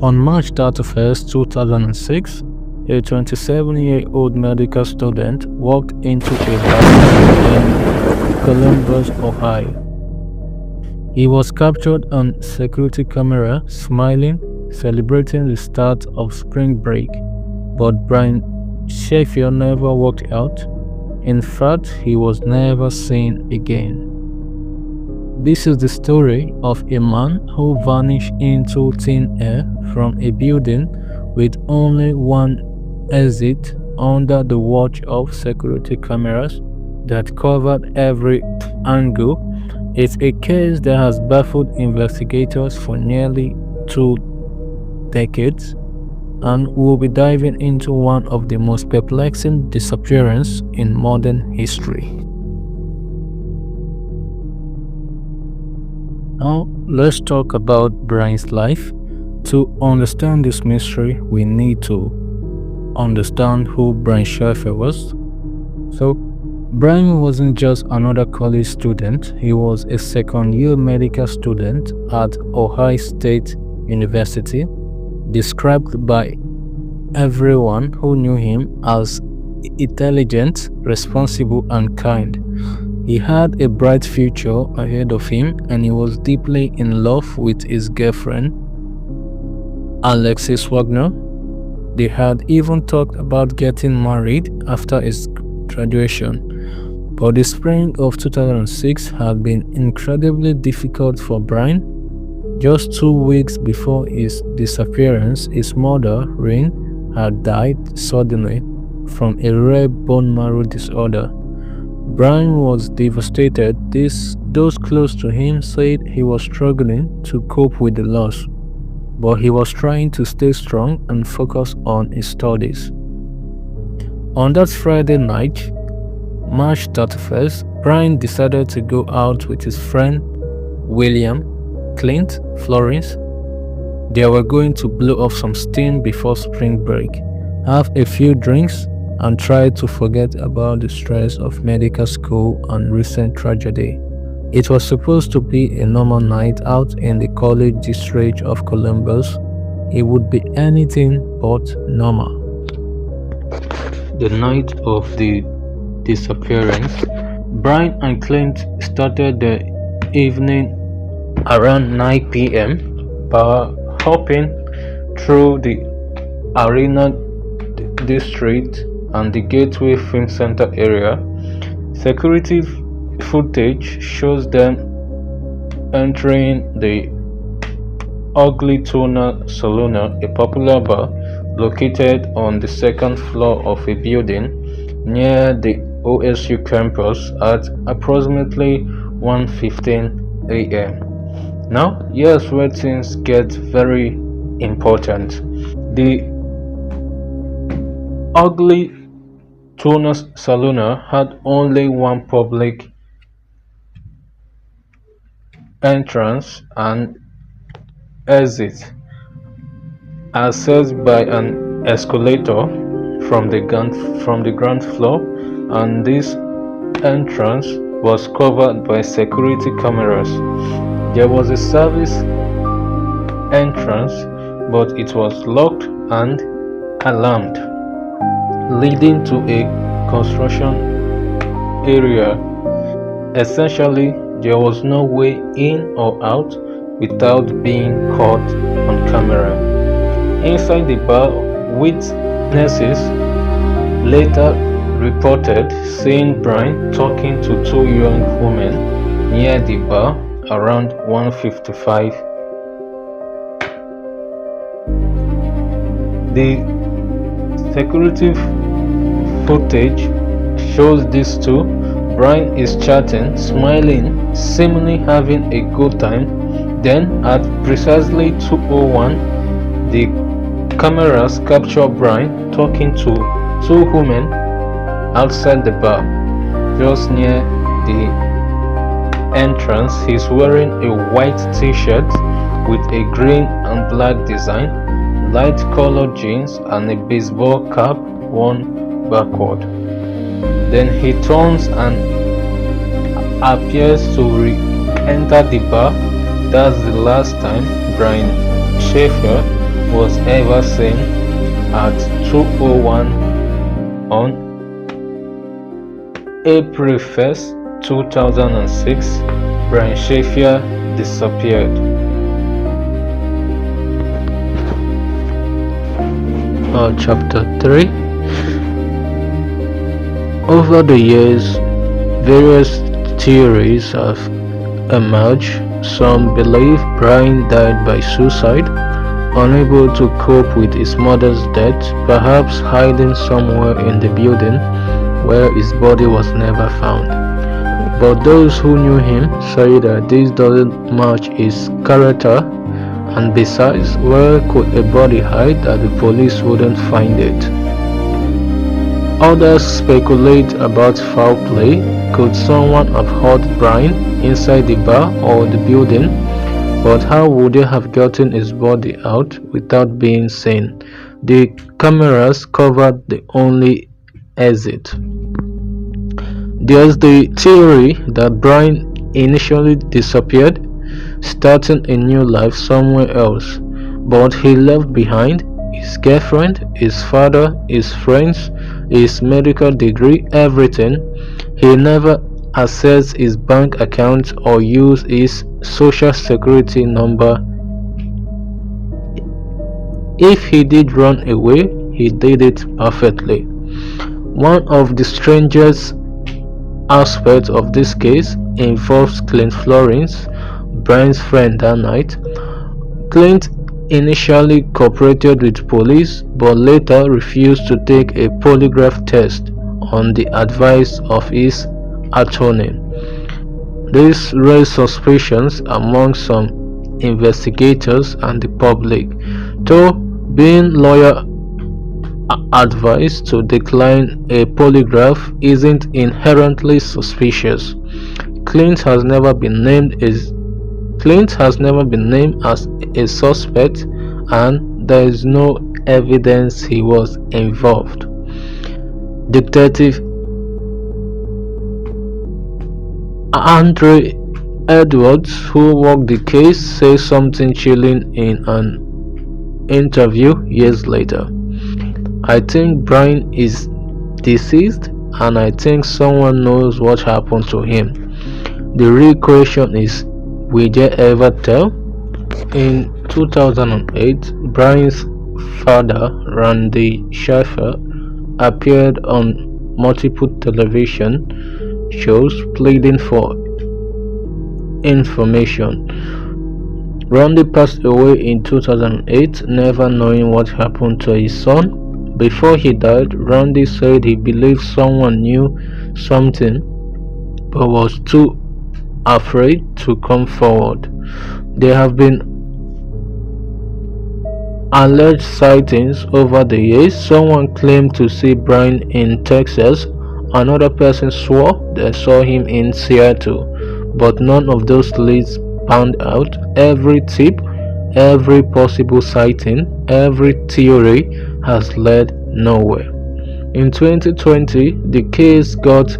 On March 31st, 2006, a 27-year-old medical student walked into a bar in Columbus, Ohio. He was captured on security camera smiling, celebrating the start of spring break, but Brian Shaffer never walked out. In fact, he was never seen again. This is the story of a man who vanished into thin air from a building with only one exit under the watch of security cameras that covered every angle. It's a case that has baffled investigators for nearly 2 decades, and we'll be diving into one of the most perplexing disappearances in modern history. Now, let's talk about Brian's life. To understand this mystery, we need to understand who Brian Shaffer was. So, Brian wasn't just another college student, he was a second-year medical student at Ohio State University, described by everyone who knew him as intelligent, responsible, and kind. He had a bright future ahead of him, and he was deeply in love with his girlfriend, Alexis Wagner. They had even talked about getting married after his graduation. But the spring of 2006 had been incredibly difficult for Brian. Just 2 weeks before his disappearance, his mother, Rain, had died suddenly from a rare bone marrow disorder. Brian was devastated. Those close to him said he was struggling to cope with the loss, but he was trying to stay strong and focus on his studies. On that Friday night, March 31st, Brian decided to go out with his friend William, Clint, Florence. They were going to blow off some steam before spring break, have a few drinks, and try to forget about the stress of medical school and recent tragedy. It was supposed to be a normal night out in the college district of Columbus. It would be anything but normal. The night of the disappearance, Brian and Clint started the evening around 9 p.m. by hopping through the Arena District and the Gateway Film Center area. Security footage shows them entering the Ugly Tuna Saloona, a popular bar located on the second floor of a building near the OSU campus at approximately 1:15 a.m. Now, here's where things get very important. The Ugly Tuna Saloona had only one public entrance and exit, accessed by an escalator from the ground floor, and this entrance was covered by security cameras. There was a service entrance, but it was locked and alarmed, leading to a construction area. Essentially, there was no way in or out without being caught on camera. Inside the bar, witnesses later reported seeing Brian talking to 2 young women near the bar around 1:55. The security footage shows these two. Brian is chatting, smiling, seemingly having a good time. Then at precisely 2:01, the cameras capture Brian talking to 2 women outside the bar, just near the entrance. He's wearing a white t-shirt with a green and black design, light colored jeans, and a baseball cap worn backward. Then he turns and appears to re-enter the bar. That's the last time Brian Shaffer was ever seen at 2:01 on April 1st, 2006. Brian Shaffer disappeared. Chapter 3. Over the years, various theories have emerged. Some believe Brian died by suicide, unable to cope with his mother's death, perhaps hiding somewhere in the building where his body was never found. But those who knew him say that this doesn't match his character, and besides, where could a body hide that the police wouldn't find it? Others speculate about foul play. Could someone have hurt Brian inside the bar or the building? But how would they have gotten his body out without being seen? The cameras covered the only exit. There's the theory that Brian initially disappeared, starting a new life somewhere else, but he left behind his girlfriend, his father, his friends, his medical degree, everything. He never accessed his bank account or used his social security number. If he did run away, he did it perfectly. One of the strangest aspects of this case involves Clint Florence, Brian's friend that night. Clint initially cooperated with police but later refused to take a polygraph test on the advice of his attorney. This raised suspicions among some investigators and the public, though being lawyer advised to decline a polygraph isn't inherently suspicious. Clint has never been named as a suspect, and there is no evidence he was involved. Detective Andre Edwards, who worked the case, says something chilling in an interview years later. I think Brian is deceased, and I think someone knows what happened to him. The real question is, will they ever tell? In 2008, Brian's father, Randy Shaffer, appeared on multiple television shows pleading for information. Randy passed away in 2008, never knowing what happened to his son. Before he died, Randy said he believed someone knew something but was too afraid to come forward. There have been alleged sightings over the years. Someone claimed to see Brian in Texas. Another person swore they saw him in Seattle, but none of those leads panned out. Every tip, every possible sighting, every theory has led nowhere. In 2020, the case got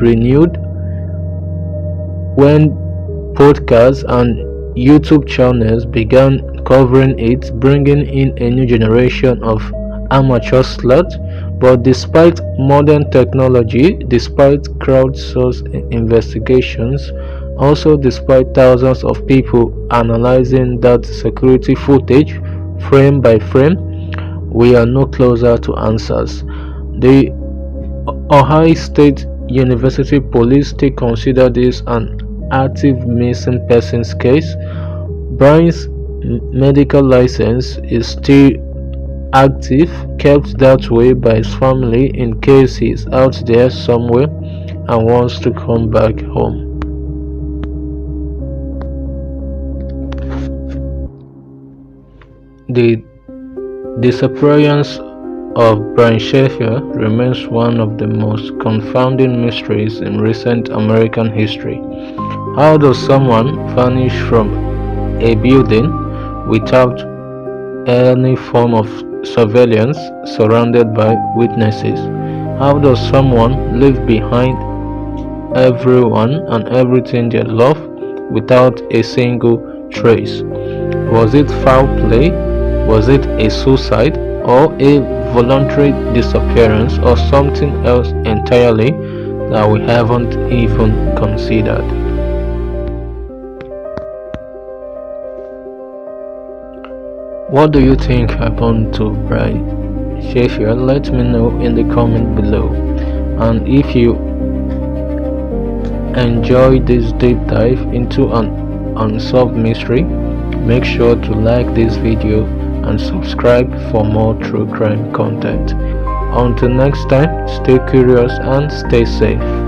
renewed when podcasts and YouTube channels began covering it, bringing in a new generation of amateur sleuths. But despite modern technology, despite crowdsourced investigations, also despite thousands of people analyzing that security footage frame by frame, we are no closer to answers. The Ohio State University Police still consider this an active missing persons case. Brian's medical license is still active, kept that way by his family in case he is out there somewhere and wants to come back home. The disappearance of Brian Shaffer remains one of the most confounding mysteries in recent American history. How does someone vanish from a building without any form of surveillance, surrounded by witnesses? How does someone leave behind everyone and everything they love without a single trace? Was it foul play? Was it a suicide, or a voluntary disappearance, or something else entirely that we haven't even considered? What do you think happened to Brian Shaffer? Let me know in the comment below. And if you enjoyed this deep dive into an unsolved mystery, make sure to like this video and subscribe for more true crime content. Until next time, stay curious and stay safe.